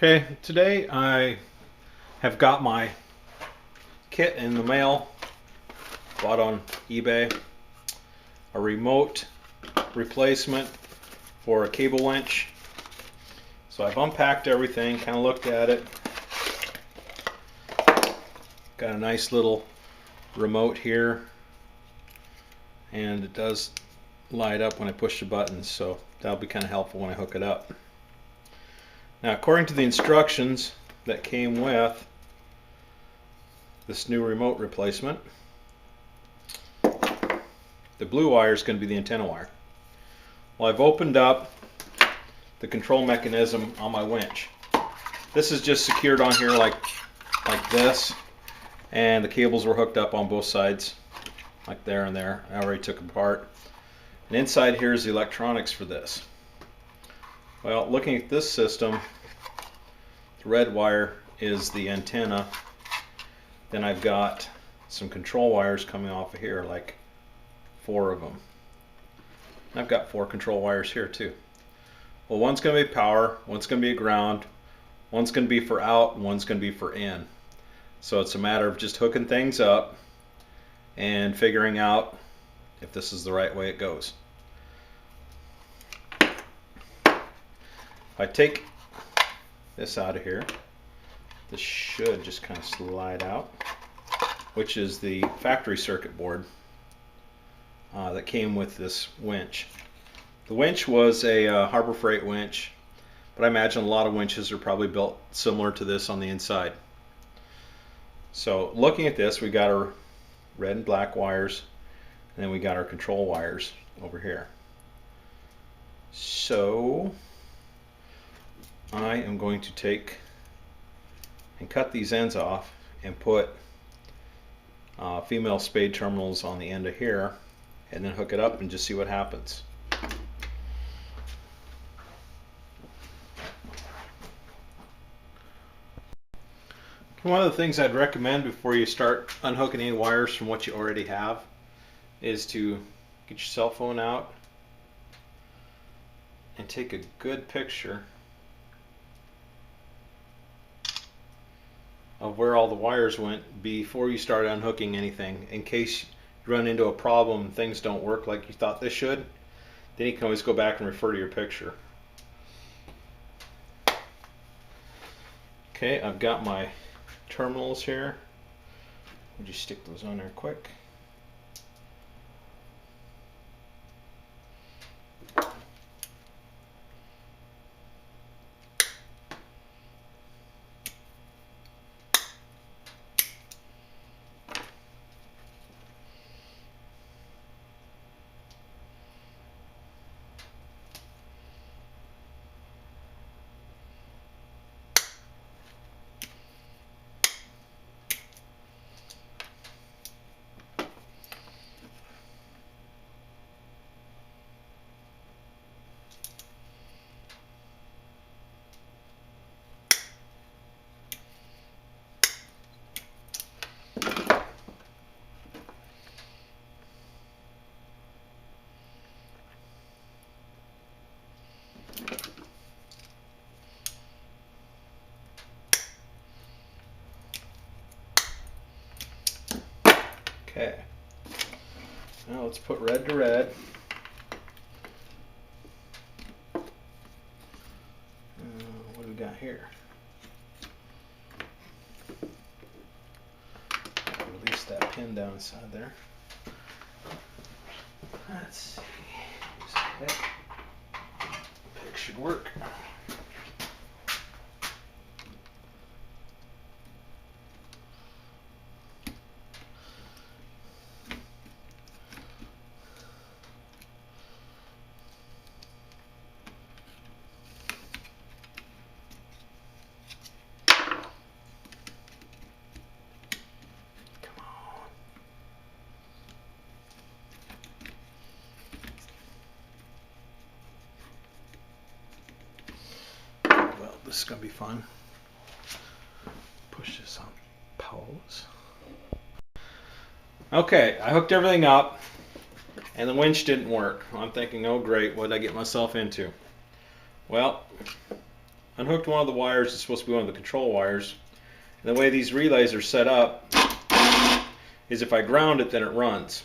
Okay, today I have got my kit in the mail, bought on eBay, a remote replacement for a cable winch. So I've unpacked everything, kind of looked at it. Got a nice little remote here, and it does light up when I push the buttons, so that'll be kind of helpful when I hook it up. Now, according to the instructions that came with this new remote replacement, the blue wire is going to be the antenna wire. Well, I've opened up the control mechanism on my winch. This is just secured on here like this, and the cables were hooked up on both sides, like there and there. I already took them apart. And inside here is the electronics for this. Well, looking at this system, the red wire is the antenna. Then I've got some control wires coming off of here, like 4 of them. And I've got 4 control wires here too. Well, one's going to be power, one's going to be a ground, one's going to be for out, and one's going to be for in. So it's a matter of just hooking things up and figuring out if this is the right way it goes. If I take this out of here, this should just kind of slide out, which is the factory circuit board that came with this winch. The winch was a Harbor Freight winch, but I imagine a lot of winches are probably built similar to this on the inside. So looking at this, we got our red and black wires, and then we got our control wires over here. So I am going to take and cut these ends off and put female spade terminals on the end of here, and then hook it up and just see what happens. One of the things I'd recommend before you start unhooking any wires from what you already have is to get your cell phone out and take a good picture of where all the wires went before you start unhooking anything, in case you run into a problem and things don't work like you thought they should. Then you can always go back and refer to your picture. Okay, I've got my terminals here. I'll just stick those on there quick. Okay, now let's put red to red. What do we got here? Release that pin down inside there. Let's see. Pick should work. This is going to be fun. Push this on pause. Okay, I hooked everything up and the winch didn't work. I'm thinking, oh great, what did I get myself into? Well, unhooked one of the wires. It's supposed to be one of the control wires. And the way these relays are set up is if I ground it, then it runs.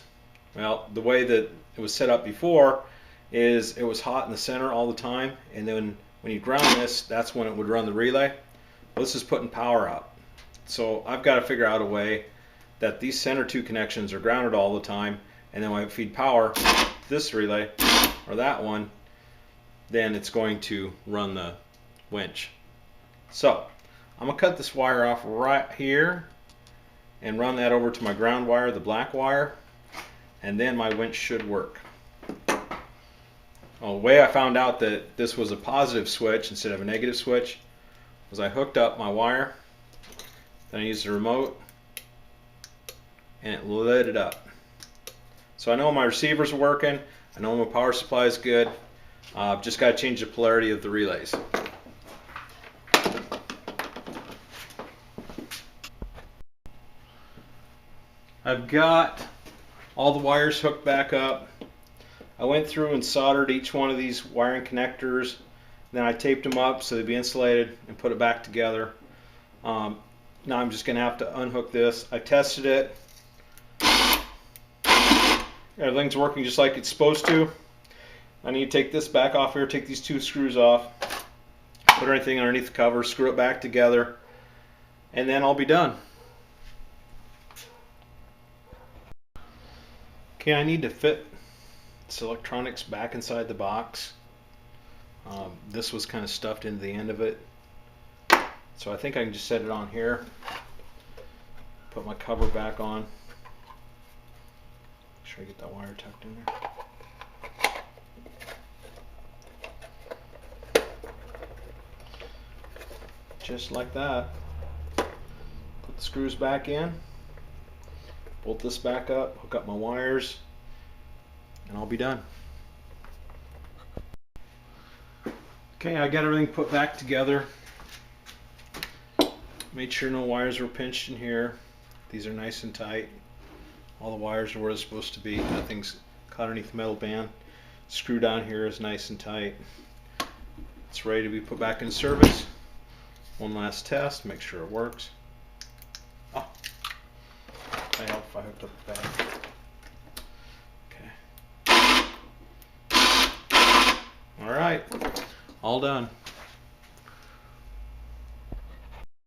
Well, the way that it was set up before is it was hot in the center all the time, and then when you ground this, that's when it would run the relay. Well, this is putting power out. So I've got to figure out a way that these center two connections are grounded all the time, and then when I feed power to this relay or that one, then it's going to run the winch. So I'm going to cut this wire off right here and run that over to my ground wire, the black wire, and then my winch should work. Well, the way I found out that this was a positive switch instead of a negative switch was I hooked up my wire, then I used the remote, and it lit it up. So I know my receivers are working, I know my power supply is good. I've just got to change the polarity of the relays. I've got all the wires hooked back up. I went through and soldered each one of these wiring connectors. Then I taped them up so they'd be insulated and put it back together. Now I'm just going to have to unhook this. I tested it. Everything's working just like it's supposed to. I need to take this back off here, take these two screws off, put everything underneath the cover, screw it back together, and then I'll be done. Okay, I need to fit this electronics back inside the box. This was kind of stuffed into the end of it. So I think I can just set it on here, put my cover back on. Make sure I get that wire tucked in there. Just like that. Put the screws back in, bolt this back up, hook up my wires, and I'll be done. Okay, I got everything put back together. Made sure no wires were pinched in here. These are nice and tight. All the wires are where they're supposed to be. Nothing's caught underneath the metal band. Screw down here is nice and tight. It's ready to be put back in service. One last test, make sure it works. Oh, I help if I hooked up the back. Okay. All right, all done.